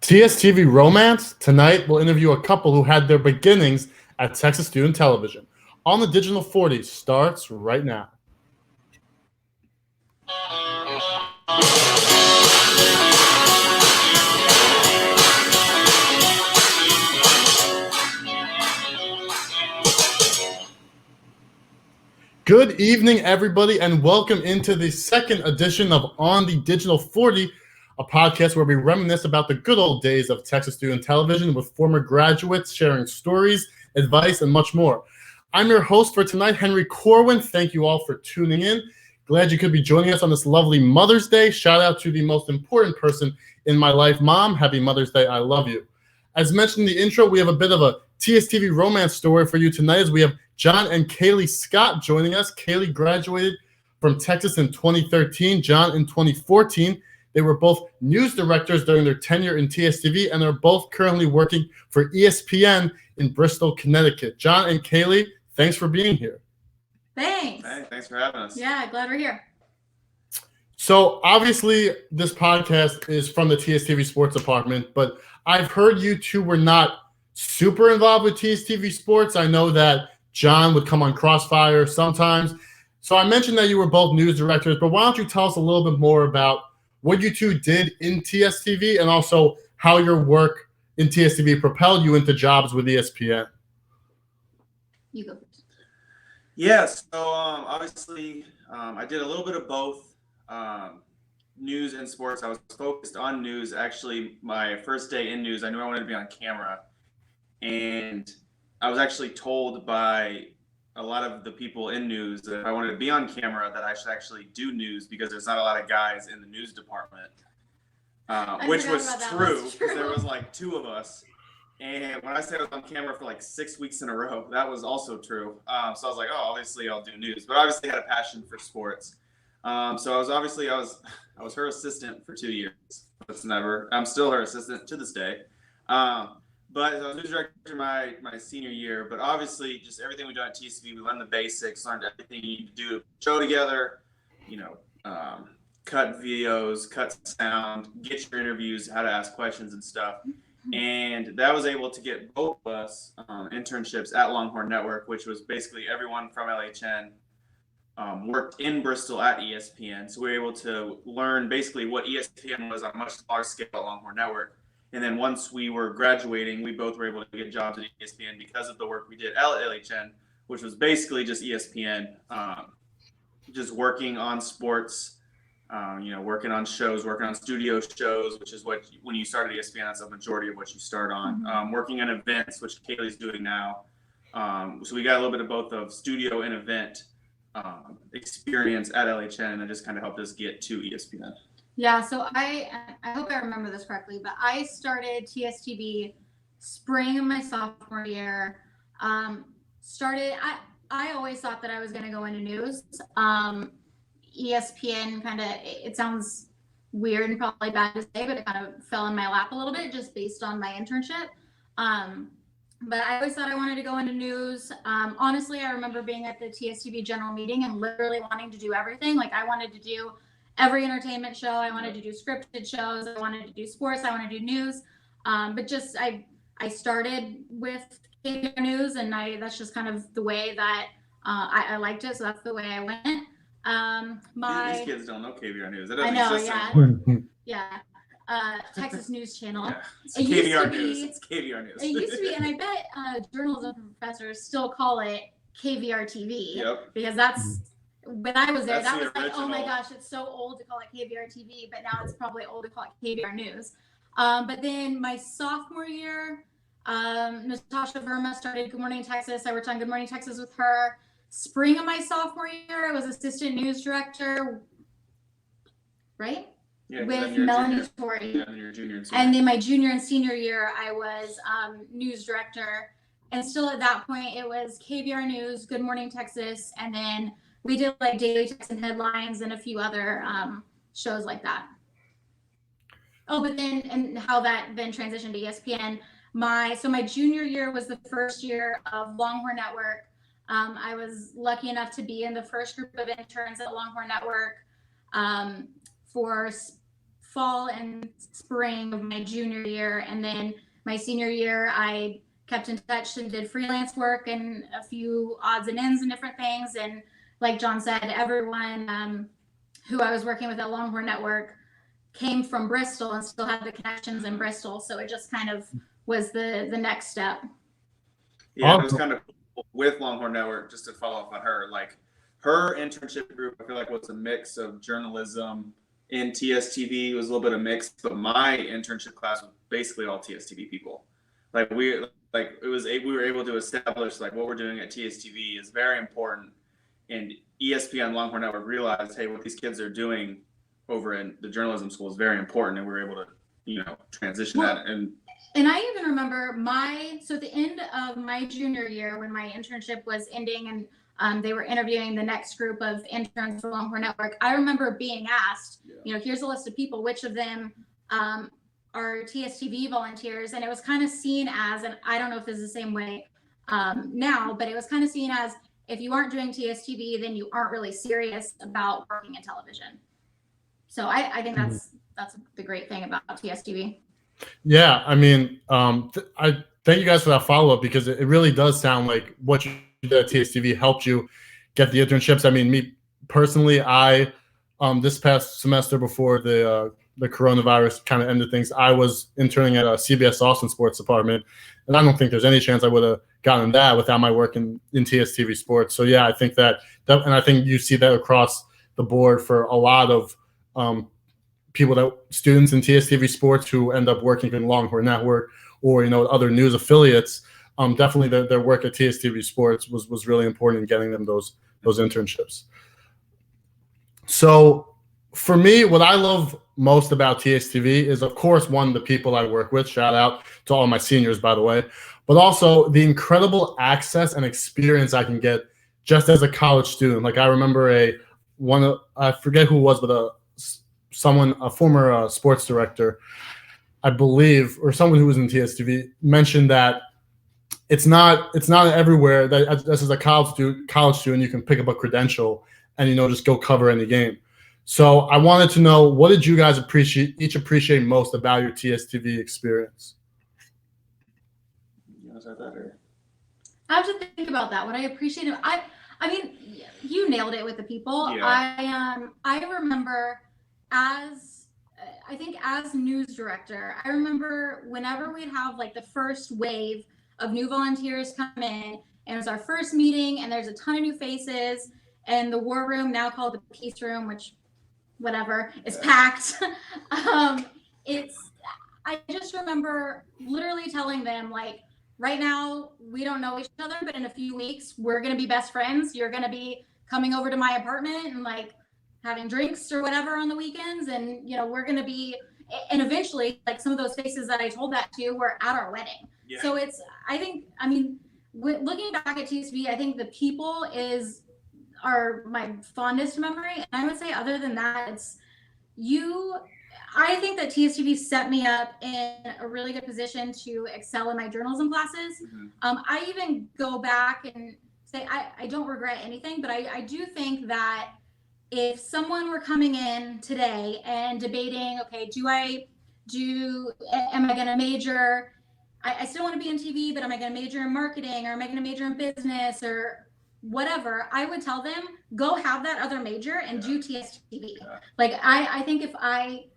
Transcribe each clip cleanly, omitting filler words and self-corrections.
TSTV Romance. Tonight, we'll interview a couple who had their beginnings at Texas Student Television. On the Digital 40 starts right now. Good evening, everybody, and welcome into the second edition of On the Digital 40, a podcast where we reminisce about the good old days of Texas Student Television with former graduates sharing stories, advice, and much more. I'm your host for tonight, Henry Corwin. Thank you all for tuning in. Glad you could be joining us on this lovely Mother's Day. Shout out to the most important person in my life, Mom. Happy Mother's Day. I love you. As mentioned in the intro, we have a bit of a TSTV romance story for you tonight as we have John and Kaleigh Scott joining us. Kaleigh graduated from Texas in 2013, John in 2014. They were both news directors during their tenure in TSTV, and they're both currently working for ESPN in Bristol, Connecticut. John and Kaleigh, thanks for being here. Thanks. Hey, thanks for having us. Yeah, glad we're here. So obviously this podcast is from the TSTV Sports Department, but I've heard you two were not super involved with TSTV Sports. I know that John would come on Crossfire sometimes. So I mentioned that you were both news directors, but why don't you tell us a little bit more about what you two did in TSTV and also how your work in TSTV propelled you into jobs with ESPN? You go first. Yeah, so obviously I did a little bit of both news and sports. I was focused on news. Actually, my first day in news, I knew I wanted to be on camera. And I was actually told by a lot of the people in news that if I wanted to be on camera, that I should actually do news because there's not a lot of guys in the news department, which was true because there was like two of us. And when I said I was on camera for like 6 weeks in a row, that was also true. So I was like, oh, obviously I'll do news, but obviously had a passion for sports. So I was her assistant for 2 years. I'm still her assistant to this day. But I was news director my senior year, but obviously just everything we do at TSTV, we learned the basics, learned everything you need to do to show together, cut videos, cut sound, get your interviews, how to ask questions and stuff. And that was able to get both of us internships at Longhorn Network, which was basically everyone from LHN worked in Bristol at ESPN. So we were able to learn basically what ESPN was on a much smaller scale at Longhorn Network. And then once we were graduating, we both were able to get jobs at ESPN because of the work we did at LHN, which was basically just ESPN, just working on sports, working on shows, working on studio shows, which is what, when you start at ESPN, that's a majority of what you start on. Working on events, which Kaleigh's doing now. So we got a little bit of both of studio and event experience at LHN, and it just kind of helped us get to ESPN. Yeah, so I hope I remember this correctly, but I started TSTV spring of my sophomore year. I always thought that I was going to go into news. ESPN it sounds weird and probably bad to say, but it kind of fell in my lap a little bit just based on my internship. But I always thought I wanted to go into news. Honestly, I remember being at the TSTV general meeting and literally wanting to do everything. Like I wanted to do every entertainment show. I wanted to do scripted shows. I wanted to do sports. I wanted to do news. But just I started with KVR News, and that's just kind of the way that I liked it. So that's the way I went. These kids don't know KVR News. It I doesn't know, yeah. Texas News Channel. Yeah. It's KVR News. It's KVR News. It used to be, and I bet journalism professors still call it KVR TV. Yep. Because that's when I was there, That's that was the like, oh my original. gosh, it's so old to call it KVR TV, but now it's probably old to call it KVR News. But then my sophomore year, Natasha Verma started Good Morning Texas. I worked on Good Morning Texas with her. Spring of my sophomore year, I was assistant news director, right? Yeah, with Melanie Torrey. Yeah, your junior and senior. And then my junior and senior year, I was news director. And still at that point, it was KVR News, Good Morning Texas, and then we did like Daily Texan Headlines and a few other shows like that. Oh, but then, and how that then transitioned to ESPN. My junior year was the first year of Longhorn Network. I was lucky enough to be in the first group of interns at Longhorn Network for fall and spring of my junior year. And then my senior year, I kept in touch and did freelance work and a few odds and ends and different things. And like John said, everyone who I was working with at Longhorn Network came from Bristol and still had the connections in Bristol. So it just kind of was the next step. Yeah, it was kind of cool with Longhorn Network, just to follow up on her, like her internship group, I feel like was a mix of journalism in TSTV. It was a little bit of mix, but my internship class was basically all TSTV people. Like we were able to establish like what we're doing at TSTV is very important, and ESPN Longhorn Network realized, hey, what these kids are doing over in the journalism school is very important, and we were able to transition that. And I even remember so at the end of my junior year when my internship was ending and they were interviewing the next group of interns for Longhorn Network, I remember being asked, here's a list of people, which of them are TSTV volunteers? And it was kind of seen as, and I don't know if this is the same way now, but it was kind of seen as, if you aren't doing TSTV, then you aren't really serious about working in television. So I think that's the great thing about TSTV. Yeah, I mean, I thank you guys for that follow-up, because it really does sound like what you did at TSTV helped you get the internships. I mean, me personally, I this past semester before the coronavirus kind of ended things, I was interning at a CBS Austin sports department, and I don't think there's any chance I would have gotten that without my work in TSTV sports. So yeah, I think that and I think you see that across the board for a lot of students in TSTV sports who end up working in Longhorn Network or other news affiliates. Definitely their work at TSTV sports was really important in getting them those internships. So for me, what I love most about TSTV is, of course, one, the people I work with. Shout out to all my seniors, by the way, but also the incredible access and experience I can get just as a college student. Like I remember I forget who it was, but a former sports director, I believe, or someone who was in TSTV, mentioned that it's not everywhere that as a college student you can pick up a credential and just go cover any game. So I wanted to know, what did you guys appreciate most about your TSTV experience? You want to start that, or? I have to think about that. What I appreciated, I mean, you nailed it with the people. Yeah. I remember as news director, I remember whenever we'd have like the first wave of new volunteers come in, and it was our first meeting, and there's a ton of new faces, and the war room, now called the peace room, which whatever, is packed. I just remember literally telling them, like, right now we don't know each other, but in a few weeks we're gonna be best friends. You're gonna be coming over to my apartment and like having drinks or whatever on the weekends, and we're gonna be, and eventually, like, some of those faces that I told that to were at our wedding. Yeah. So looking back at TSV, I think the people are my fondest memory. And I would say, other than that, I think that TSTV set me up in a really good position to excel in my journalism classes. Mm-hmm. I even go back and say I don't regret anything, but I do think that if someone were coming in today and debating, okay, am I going to major? I still want to be in TV, but am I going to major in marketing, or am I going to major in business, or whatever? I would tell them, go have that other major and do TSTV. Yeah. Like, I think if I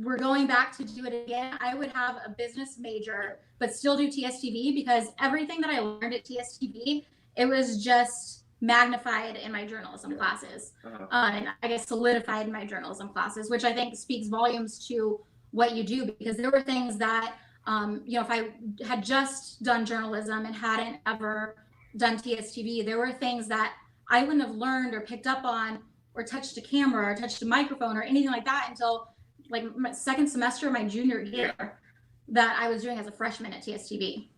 were going back to do it again, I would have a business major, but still do TSTV, because everything that I learned at TSTV, it was just magnified in my journalism classes. Uh-huh. And I guess solidified in my journalism classes, which I think speaks volumes to what you do, because there were things that, if I had just done journalism and hadn't ever done TSTV, there were things that I wouldn't have learned or picked up on or touched a camera or touched a microphone or anything like that until like my second semester of my junior year that I was doing as a freshman at TSTV.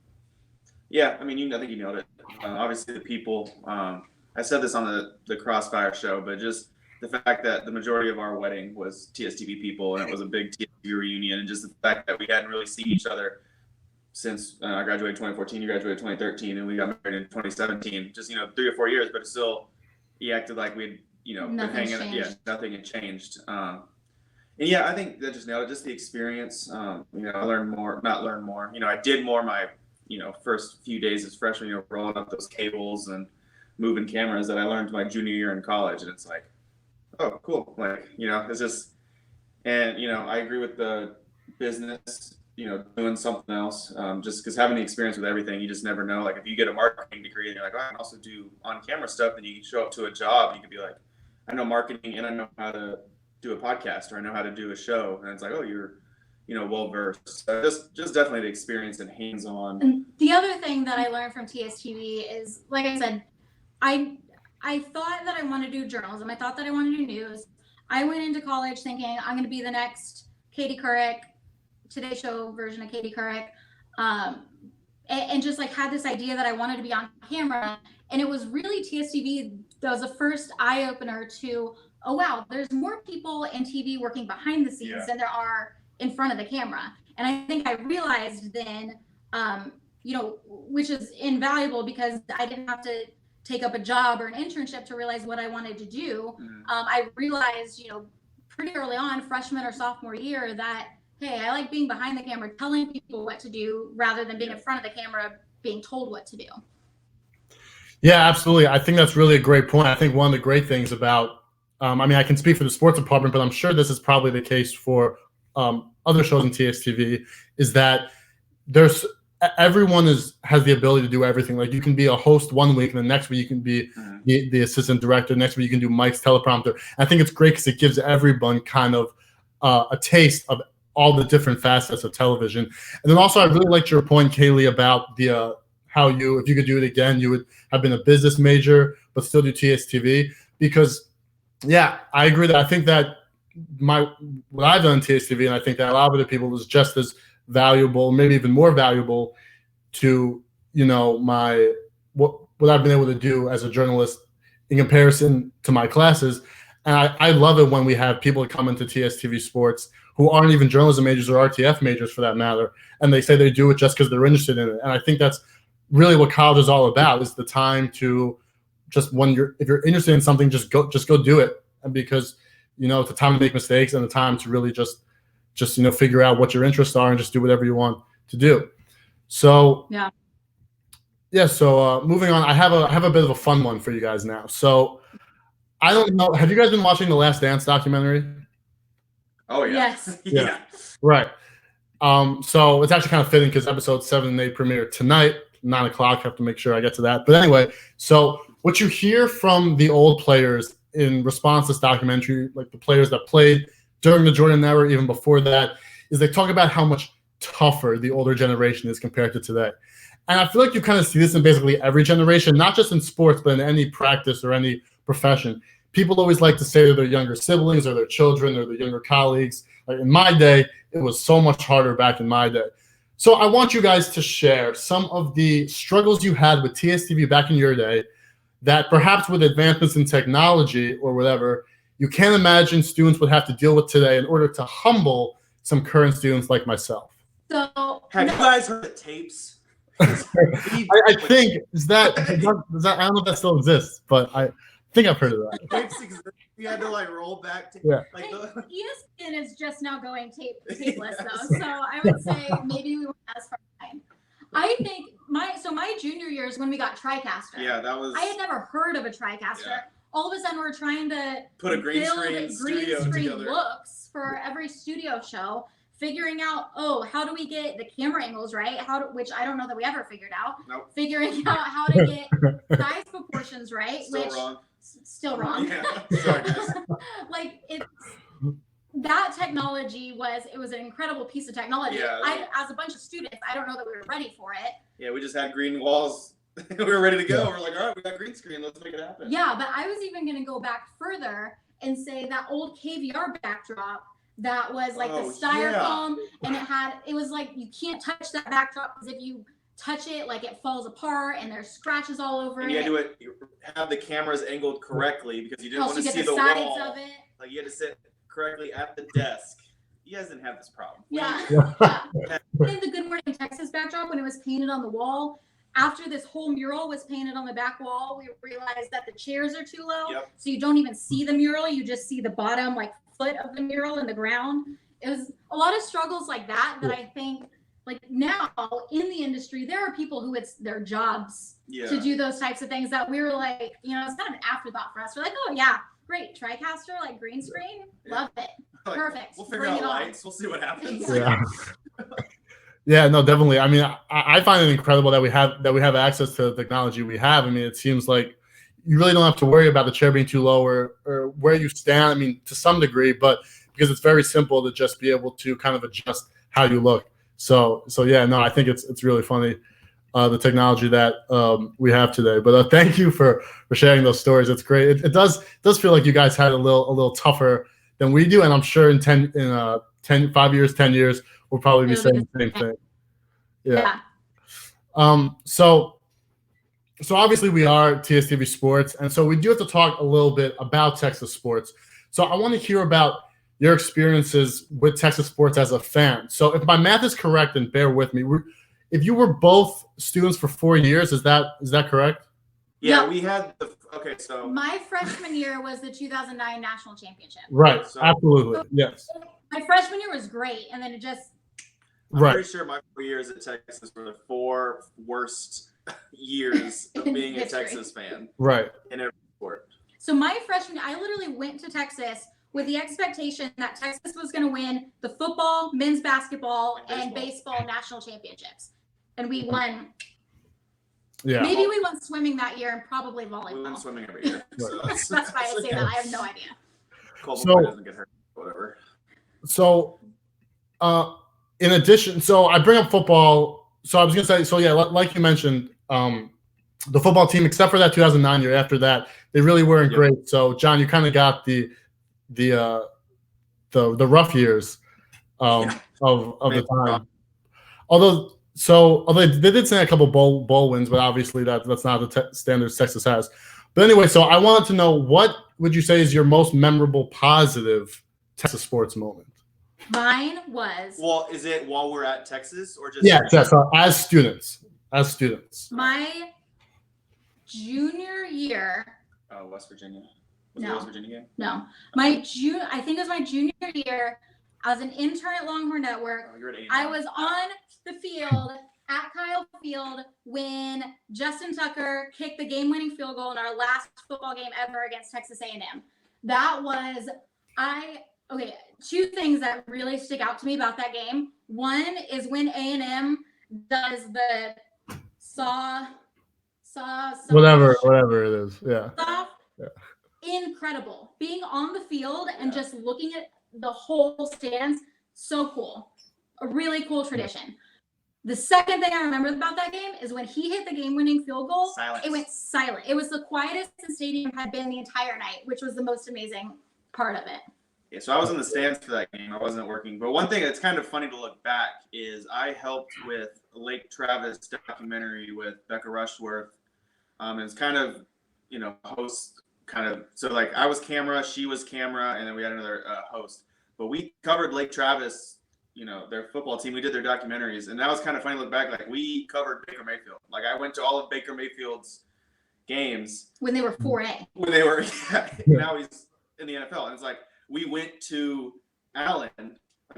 Yeah, I mean, I think you nailed it. Obviously, the people. I said this on the Crossfire show, but just the fact that the majority of our wedding was TSTV people, and it was a big TSTV reunion, and just the fact that we hadn't really seen each other since I graduated in 2014, you graduated in 2013, and we got married in 2017. Just 3 or 4 years, but still, he acted like we'd been hanging. Yeah, nothing had changed. And yeah, I think that just nailed it. Just the experience. I learned more, not learn more. I did more my, first few days as freshman, rolling up those cables and moving cameras that I learned my junior year in college. And it's like, oh, cool. Like, it's just, and, I agree with the business, doing something else. Just because having the experience with everything, you just never know. Like if you get a marketing degree and you're like, oh, I can also do on camera stuff, then you can show up to a job, you could be like, I know marketing and I know how to do a podcast, or I know how to do a show. And it's like, oh, you're, well versed. So just definitely the experience and hands-on. And the other thing that I learned from TSTV is, like I said, I thought that I wanted to do journalism. I thought that I wanted to do news. I went into college thinking I'm going to be the next Katie Couric, Today Show version of Katie Couric, and just like had this idea that I wanted to be on camera. And it was really TSTV that was the first eye opener to, oh wow, there's more people in TV working behind the scenes than there are in front of the camera. And I think I realized then, which is invaluable because I didn't have to take up a job or an internship to realize what I wanted to do. I realized, pretty early on, freshman or sophomore year, that, hey, I like being behind the camera, telling people what to do rather than being in front of the camera, being told what to do. Yeah, absolutely. I think that's really a great point. I think one of the great things about, I can speak for the sports department, but I'm sure this is probably the case for other shows in TSTV, is that everyone has the ability to do everything. Like you can be a host one week, and the next week you can be the assistant director. Next week you can do Mike's teleprompter. I think it's great because it gives everyone kind of a taste of all the different facets of television. And then also, I really liked your point, Kaleigh, about the how if you could do it again, you would have been a business major but still do TSTV. Because, yeah, I agree that I think that what I've done in TSTV, and I think that a lot of other people, is just as valuable, maybe even more valuable to what I've been able to do as a journalist in comparison to my classes. And I love it when we have people that come into TSTV Sports who aren't even journalism majors or RTF majors for that matter, and they say they do it just because they're interested in it. And I think that's really what college is all about, is the time to just, if you're interested in something, just go do it. And because it's the time to make mistakes and the time to really just figure out what your interests are and just do whatever you want to do. So so moving on, I have a bit of a fun one for you guys now. So I don't know, have you guys been watching the Last Dance documentary? Oh yeah. Yes. Yeah. Right. So it's actually kind of fitting because episode 7 and 8 premiere tonight, 9 o'clock. Have to make sure I get to that. But anyway, so what you hear from the old players in response to this documentary, like the players that played during the Jordan era, even before that, is they talk about how much tougher the older generation is compared to today. And I feel like you kind of see this in basically every generation, not just in sports, but in any practice or any profession. People always like to say to their younger siblings or their children or their younger colleagues, like, in my day, it was so much harder back in my day. So I want you guys to share some of the struggles you had with TSTV back in your day that perhaps with advancements in technology or whatever, you can't imagine students would have to deal with today in order to humble some current students like myself. So Have you guys heard the tapes? I think I don't know if that still exists, but I think I've heard of that. Tapes exist. You had to roll back. ESPN is just now going tapeless though, so I would say maybe we went as far behind. I think my junior year is when we got TriCaster. Yeah, that was. I had never heard of a TriCaster. Yeah. All of a sudden, we're trying to put a green screen looks for every studio show, figuring out, how do we get the camera angles right? Which I don't know that we ever figured out. Nope. Figuring out how to get size proportions right, Still wrong. Yeah. Sorry, guys. That technology was an incredible piece of technology. Yeah, as a bunch of students, I don't know that we were ready for it. Yeah, we just had green walls. We were ready to go. Yeah. We're like, all right, we got green screen. Let's make it happen. Yeah, but I was even going to go back further and say that old KVR backdrop that was the styrofoam, and it was like you can't touch that backdrop because if you touch it, it falls apart and there's scratches all over it. And you had to have the cameras angled correctly because you didn't want to see the sides wall. Of it. You had to sit correctly at the desk. You guys didn't have this problem. Yeah. In the Good Morning Texas backdrop, when it was painted on the wall, after this whole mural was painted on the back wall, we realized that the chairs are too low. Yep. So you don't even see the mural. You just see the bottom foot of the mural in the ground. It was a lot of struggles like that I think like now in the industry, there are people who it's their jobs to do those types of things that we were like, you know, it's kind of an afterthought for us. We're like, oh yeah, great. TriCaster, like green screen. Love it. Like, Perfect. We'll figure out lights. We'll see what happens. Yeah. Yeah, no, definitely. I mean, I find it incredible that we have access to the technology we have. I mean, it seems like you really don't have to worry about the chair being too low or where you stand. I mean, to some degree, but because it's very simple to just be able to kind of adjust how you look. So yeah, no, I think it's really funny, the technology that we have today. But thank you for sharing those stories. It's great. It does feel like you guys had a little tougher than we do, and I'm sure in 5 years, 10 years, we'll probably be saying the same thing. Yeah. So obviously we are TSTV Sports, and so we do have to talk a little bit about Texas sports. So I want to hear about your experiences with Texas sports as a fan. So if my math is correct, and bear with me, if you were both students for 4 years, is that correct? Yeah, No. we had so my freshman year was the 2009 national championship. Right. So, absolutely. Yes. My freshman year was great, and then it just. I'm pretty sure my 4 years at Texas were the 4 worst years of being a Texas fan. Right. In every sport. So my freshman, I literally went to Texas with the expectation that Texas was going to win the football, men's basketball, and baseball national championships. And we won. Yeah. Maybe we won swimming that year and probably volleyball. We won swimming every year. So that's why I say that. I have no idea. Colby doesn't get hurt. Whatever. So, in addition, so I bring up football. So I was going to say, so yeah, like you mentioned, the football team, except for that 2009 year, after that, they really weren't great. So John, you kind of got the rough years of the time. Although they did send a couple bowl wins, but obviously that's not the standards Texas has. But anyway, so I wanted to know, what would you say is your most memorable positive Texas sports moment? Mine was. Well, is it while we're at Texas or just? Yeah, so as students. My junior year. Oh, West Virginia. Was it West Virginia game? No, I think it was my junior year. I was an intern at Longhorn Network. Oh, you're at A&M. I was on the field at Kyle Field when Justin Tucker kicked the game-winning field goal in our last football game ever against Texas A&M. That was two things that really stick out to me about that game. One is when A&M does the saw whatever it is. Yeah. Incredible. Being on the field and just looking at the whole stands, so cool. A really cool tradition. The second thing I remember about that game is when he hit the game-winning field goal, it went silent. It was the quietest the stadium had been the entire night, which was the most amazing part of it. Yeah, so I was in the stands for that game. I wasn't working. But one thing that's kind of funny to look back is I helped with a Lake Travis documentary with Becca Rushworth. And it's kind of, host so like I was camera, she was camera, and then we had another host. But we covered Lake Travis, their football team. We did their documentaries. And that was kind of funny to look back. Like, we covered Baker Mayfield. Like, I went to all of Baker Mayfield's games. When they were 4A. When they were, now he's in the NFL. And it's like, we went to Allen,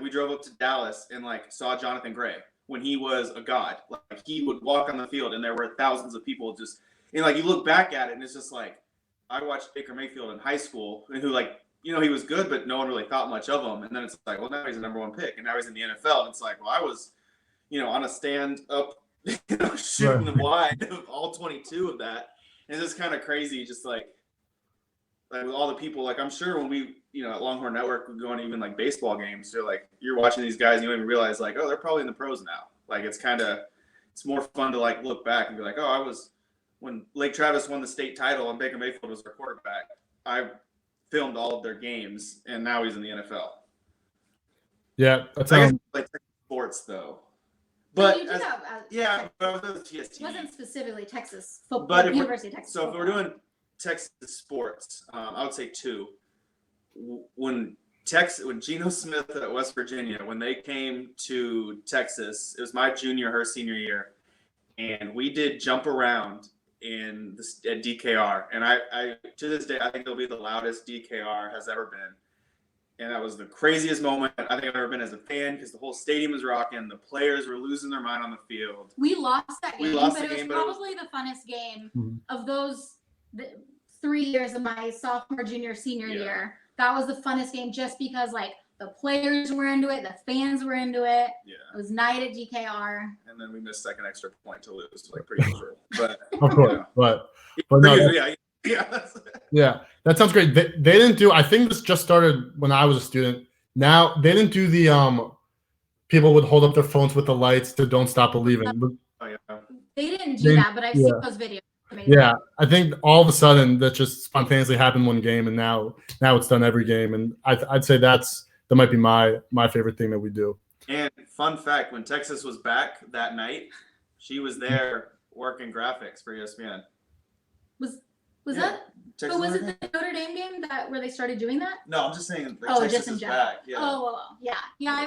we drove up to Dallas and saw Jonathan Gray when he was a god. Like, he would walk on the field and there were thousands of people just, you look back at it and it's just like, I watched Baker Mayfield in high school and who he was good, but no one really thought much of him. And then it's like, well, now he's the #1 pick and now he's in the NFL. And it's like, well, I was, on a stand up, shooting them wide of all 22 of that. And it's just kind of crazy. Just like with all the people, I'm sure when we, at Longhorn Network, we go on even baseball games. So you're watching these guys and you don't even realize oh, they're probably in the pros now. It's more fun to look back and be like, oh, when Lake Travis won the state title and Baker Mayfield was their quarterback, I filmed all of their games and now he's in the NFL. Yeah. That's I guess sports though. But you did but I was at the TSTV. It wasn't specifically Texas football, University of Texas. So if we're doing Texas sports, I would say 2. When Geno Smith at West Virginia, when they came to Texas, it was my junior, her senior year, and we did jump around at DKR, and I to this day I think it'll be the loudest DKR has ever been. And that was the craziest moment I think I've ever been as a fan because the whole stadium was rocking. The players were losing their mind on the field. We lost that game, but it was but probably the funnest game of those 3 years of my sophomore, junior, senior year. That was the funnest game just because, like, the players were into it, the fans were into it. Yeah. It was night at GKR. And then we missed second extra point to lose, like pretty usual. But of course, but no, yeah, that sounds great. They didn't do. I think this just started when I was a student. Now they didn't do the people would hold up their phones with the lights to "Don't Stop Believing." Oh, yeah. They didn't do that, but I've seen those videos. Amazing. Yeah, I think all of a sudden that just spontaneously happened one game, and now it's done every game, and I'd say that might be my favorite thing that we do. And fun fact: when Texas was back that night, she was there working graphics for ESPN. Was that? Texas but was it the Notre Dame game where they started doing that? No, I'm just saying. Texas just in is general. back. Yeah. Yeah.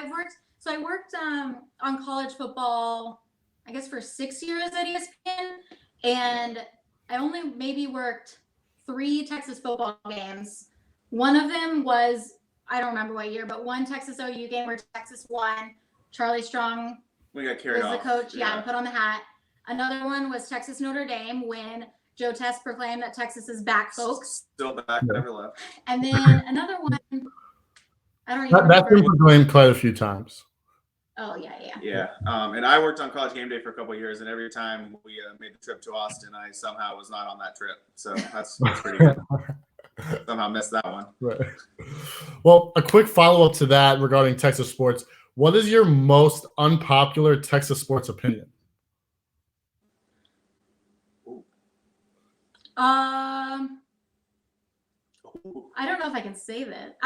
I worked on college football, I guess for 6 years at ESPN, and I only maybe worked 3 Texas football games. One of them was, I don't remember what year, but one Texas OU game where Texas won. Charlie Strong we got carried was off. the coach. Yeah, and put on the hat. Another one was Texas Notre Dame when Joe Test proclaimed that Texas is back, folks. Still back, never left. And then another one, I don't even That's been proclaimed quite a few times. Oh, yeah. Yeah, and I worked on College Game Day for a couple of years, and every time we made the trip to Austin, I somehow was not on that trip. So that's pretty good. Somehow missed that one. Right. Well, a quick follow-up to that regarding Texas sports. What is your most unpopular Texas sports opinion? I don't know if I can save it.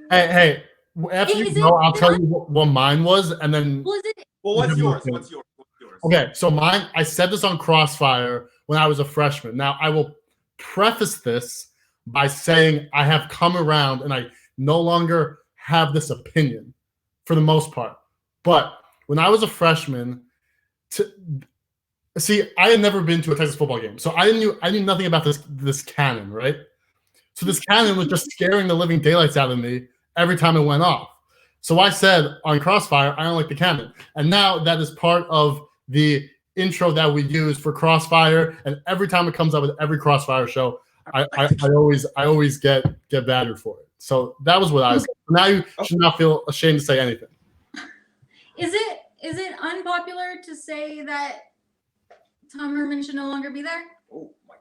Hey, after you go, I'll tell you what mine was, and then. Well, what's yours? What's yours? Okay, so mine. I said this on Crossfire when I was a freshman. Now I will preface this by saying I have come around, and I no longer have this opinion, for the most part. But when I was a freshman, I had never been to a Texas football game, so I knew nothing about this cannon, right? So this cannon was just scaring the living daylights out of me every time it went off. So I said on Crossfire, I don't like the cannon, and now that is part of the intro that we use for Crossfire. And every time it comes up with every Crossfire show, I always get battered for it. So that was what I said. Now you should not feel ashamed to say anything. Is it unpopular to say that Tom Herman should no longer be there?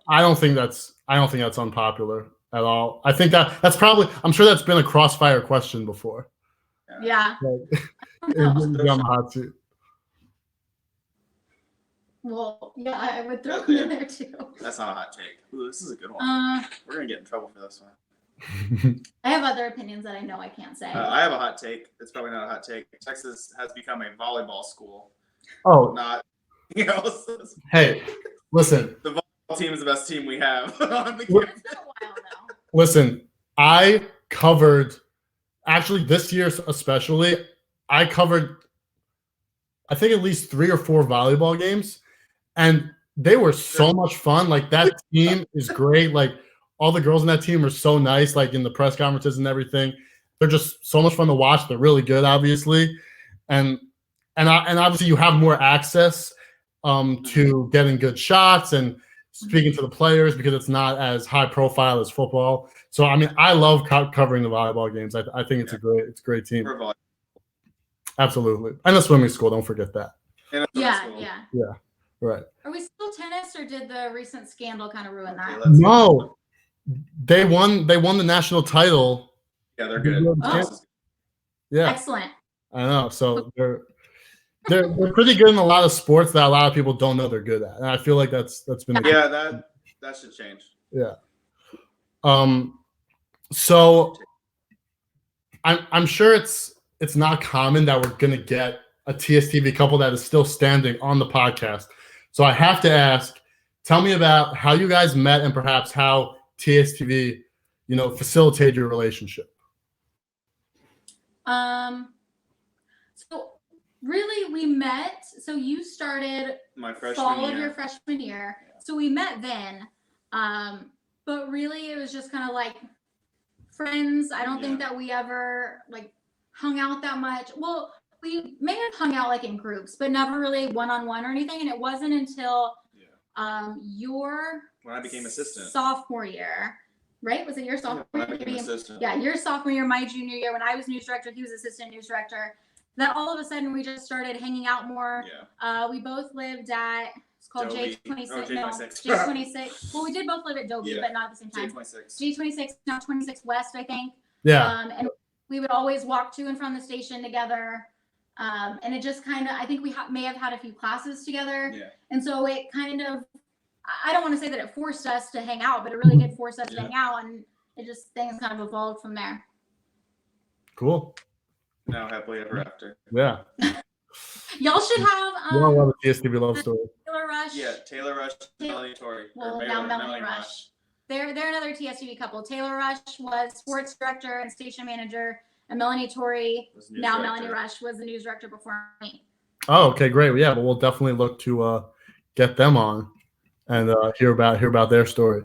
I don't think that's unpopular at all. I think that's probably, I'm sure that's been a Crossfire question before. Yeah. On the hot seat. Well, yeah, I would throw it in there too. That's not a hot take. Ooh, this is a good one. We're gonna get in trouble for this one. I have other opinions that I know I can't say. I have a hot take. It's probably not a hot take. Texas has become a volleyball school. Oh, not. Hey, listen. The volleyball team is the best team we have on the It's been a while now. Listen, I covered, actually this year especially, I covered, I think at least 3 or 4 volleyball games, and they were so much fun. Like, that team is great. Like, all the girls in that team are so nice, like in the press conferences and everything. They're just so much fun to watch. They're really good, obviously. And obviously you have more access to getting good shots and speaking to the players because it's not as high profile as football. So, I mean, I love covering the volleyball games. I think it's a great team. Absolutely. And the swimming school, don't forget that. Yeah. Right. Are we still tennis, or did the recent scandal kind of ruin that? No. They won the national title. Yeah, they're good. Yeah. Excellent. I know. So they're pretty good in a lot of sports that a lot of people don't know they're good at. And I feel like that's been that should change. Yeah. So I'm sure it's not common that we're gonna get a TSTV couple that is still standing on the podcast. So I have to ask, tell me about how you guys met and perhaps how TSTV, facilitated your relationship. So really we met, so you started my freshman fall year. Of your freshman year. So we met then. But really it was just kind of like friends. I don't think Yeah. that we ever like hung out that much. Well, we may have hung out like in groups, but never really one-on-one or anything. And it wasn't until your when I became assistant sophomore year, right? Was it your sophomore when I year? became assistant. Yeah, your sophomore year, my junior year, when I was news director, he was assistant news director. That all of a sudden we just started hanging out more. Yeah. We both lived at, it's called Dobie. J26. Oh, J26. No, J26. Well, we did both live at Dobie, Yeah. but not at the same time. J26. J26, now 26 West, I think. Yeah. And we would always walk to and from the station together. And it just kind of, I think we may have had a few classes together. Yeah. And so it kind of, I don't want to say that it forced us to hang out, but it really did force us to hang out. And it just, things kind of evolved from there. Cool. Now happily ever after. Yeah. Y'all should have I love a TSTV love story. Taylor Rush. Yeah, Taylor Rush, Melanie Torrey. Well, now Melanie Rush. They're another TSTV couple. Taylor Rush was sports director and station manager, and Melanie Torrey, now director. Melanie Rush, was the news director before me. Oh, okay, great. Yeah, but we'll definitely look to get them on and hear about their story.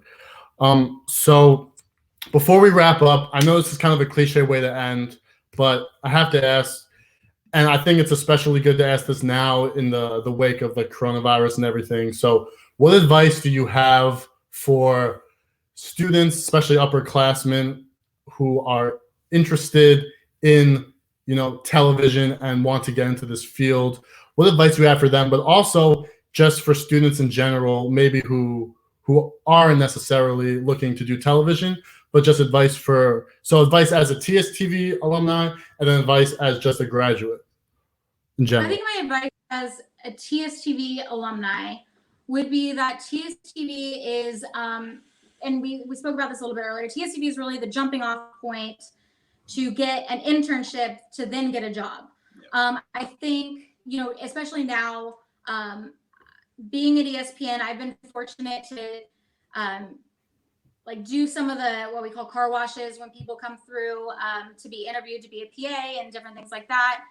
So before we wrap up, I know this is kind of a cliche way to end, but I have to ask, and I think it's especially good to ask this now in the wake of the coronavirus and everything. So what advice do you have for students, especially upperclassmen, who are interested in, television and want to get into this field? What advice do you have for them, but also just for students in general, maybe who aren't necessarily looking to do television, but just advice as a TSTV alumni and then advice as just a graduate in general? I think my advice as a TSTV alumni would be that TSTV is, and we spoke about this a little bit earlier, TSTV is really the jumping off point to get an internship to then get a job. Yeah. I think, especially now, being at ESPN, I've been fortunate to do some of the what we call car washes when people come through to be interviewed to be a PA and different things like that.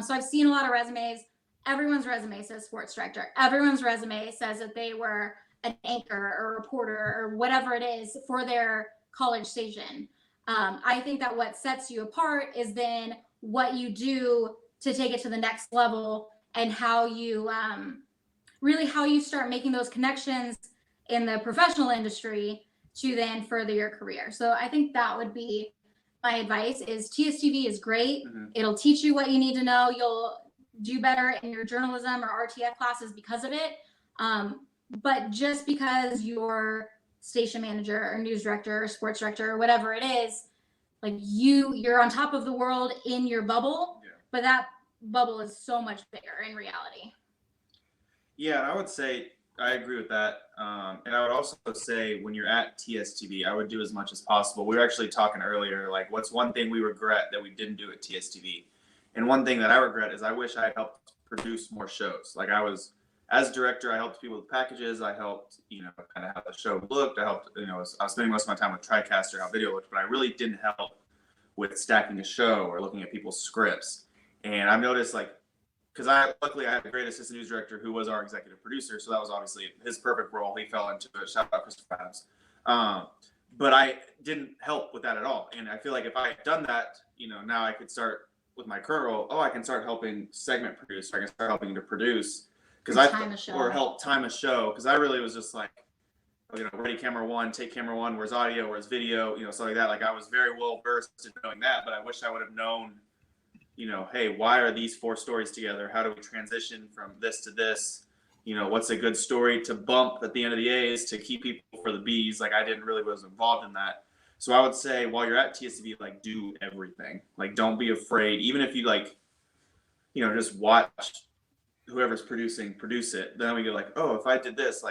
So I've seen a lot of resumes. Everyone's resume says sports director. Everyone's resume says that they were an anchor or a reporter or whatever it is for their college station. I think that what sets you apart is then what you do to take it to the next level and how you how you start making those connections in the professional industry to then further your career. So I think that would be my advice is TSTV is great. Mm-hmm. It'll teach you what you need to know. You'll do better in your journalism or RTF classes because of it. But just because you're station manager or news director or sports director or whatever it is, you're on top of the world in your bubble, but that bubble is so much bigger in reality. Yeah, I would say I agree with that. And I would also say when you're at TSTV, I would do as much as possible. We were actually talking earlier, what's one thing we regret that we didn't do at TSTV? And one thing that I regret is I wish I had helped produce more shows. As director, I helped people with packages. I helped, kind of how the show looked. I helped, I was spending most of my time with TriCaster, how video looked, but I really didn't help with stacking a show or looking at people's scripts. And I've noticed, because luckily I had a great assistant news director who was our executive producer, so that was obviously his perfect role. He fell into it. Shout out Christopher Adams. But I didn't help with that at all. And I feel like if I had done that, now I could start with my current role. Oh, I can start helping segment produce. Or I can start helping to produce. Or help time a show, because I really was just ready camera one, take camera one, where's audio, where's video, stuff like that. I was very well versed in knowing that, but I wish I would have known, hey, why are these four stories together? How do we transition from this to this? What's a good story to bump at the end of the A's to keep people for the B's? I didn't really was involved in that. So I would say while you're at TSTV, do everything. Don't be afraid, even if you just watch whoever's producing produce it. Then we go oh, if I did this,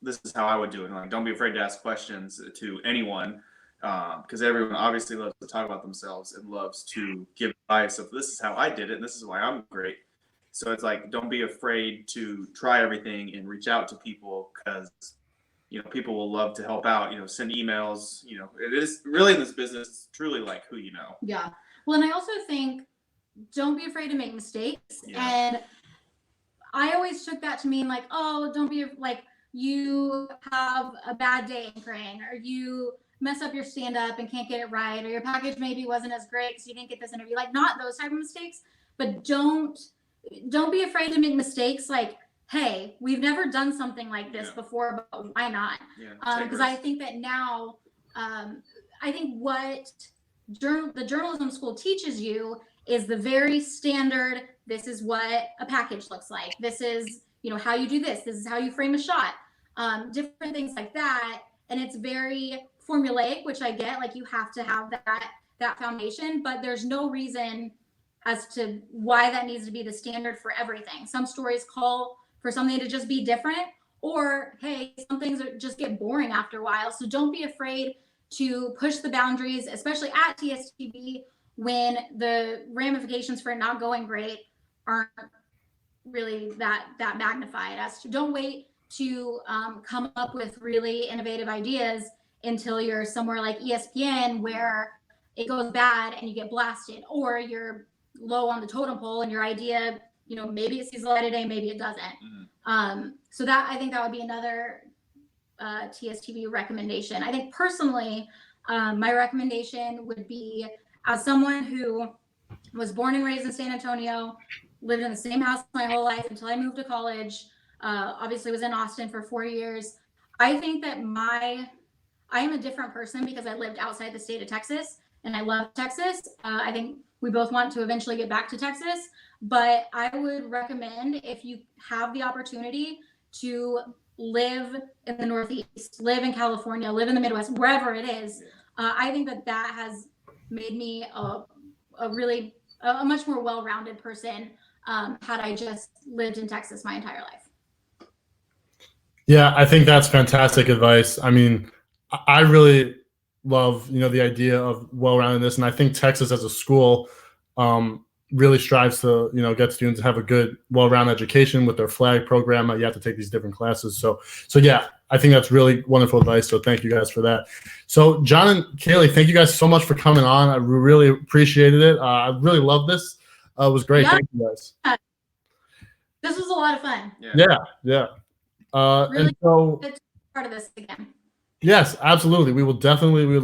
this is how I would do it. Don't be afraid to ask questions to anyone, because everyone obviously loves to talk about themselves and loves to give advice of this is how I did it and this is why I'm great. So it's don't be afraid to try everything and reach out to people, because people will love to help out. Send emails. It is really in this business, it's truly who you know. Yeah. Well, and I also think don't be afraid to make mistakes. Yeah. And I always took that to mean oh, don't be you have a bad day anchoring, or you mess up your stand-up and can't get it right, or your package maybe wasn't as great because you didn't get this interview. Like, not those type of mistakes, but don't be afraid to make mistakes. Like, hey, we've never done something like this before, but why not? Because I think that now, I think what the journalism school teaches you is the very standard, this is what a package looks like. This is, how you do this. This is how you frame a shot. Different things like that. And it's very formulaic, which I get, like you have to have that foundation, but there's no reason as to why that needs to be the standard for everything. Some stories call for something to just be different, or hey, some things just get boring after a while. So don't be afraid to push the boundaries, especially at TSTV, when the ramifications for it not going great aren't really that magnified. Don't wait to come up with really innovative ideas until you're somewhere like ESPN, where it goes bad and you get blasted, or you're low on the totem pole and your idea, maybe it sees the light of day, maybe it doesn't. So that, I think that would be another TSTV recommendation. I think personally, my recommendation would be, as someone who was born and raised in San Antonio, lived in the same house my whole life until I moved to college, obviously was in Austin for 4 years. I think that I am a different person because I lived outside the state of Texas, and I love Texas. I think we both want to eventually get back to Texas, but I would recommend, if you have the opportunity to live in the Northeast, live in California, live in the Midwest, wherever it is, I think that has made me a much more well-rounded person had I just lived in Texas my entire life. Yeah, I think that's fantastic advice. I mean, I really love, the idea of well-roundedness, and I think Texas as a school really strives to, get students to have a good, well-rounded education with their flag program. You have to take these different classes. So yeah, I think that's really wonderful advice. So thank you guys for that. So John and Kaleigh, thank you gu's so much for coming on. I really appreciated it. I really love this. It was great. Yeah. Thank you guys. This was a lot of fun. Yeah. Really and so, good to be part of this again. yes, absolutely. We would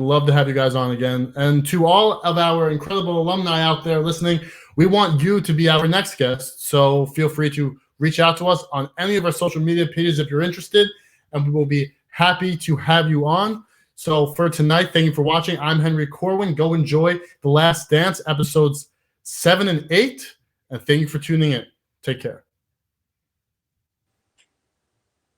love to have you guys on again. And to all of our incredible alumni out there listening, we want you to be our next guest. So feel free to reach out to us on any of our social media pages if you're interested, and we will be happy to have you on. So for tonight, thank you for watching. I'm Henry Corwin. Go enjoy The Last Dance, episodes 7 and 8. And thank you for tuning in. Take care.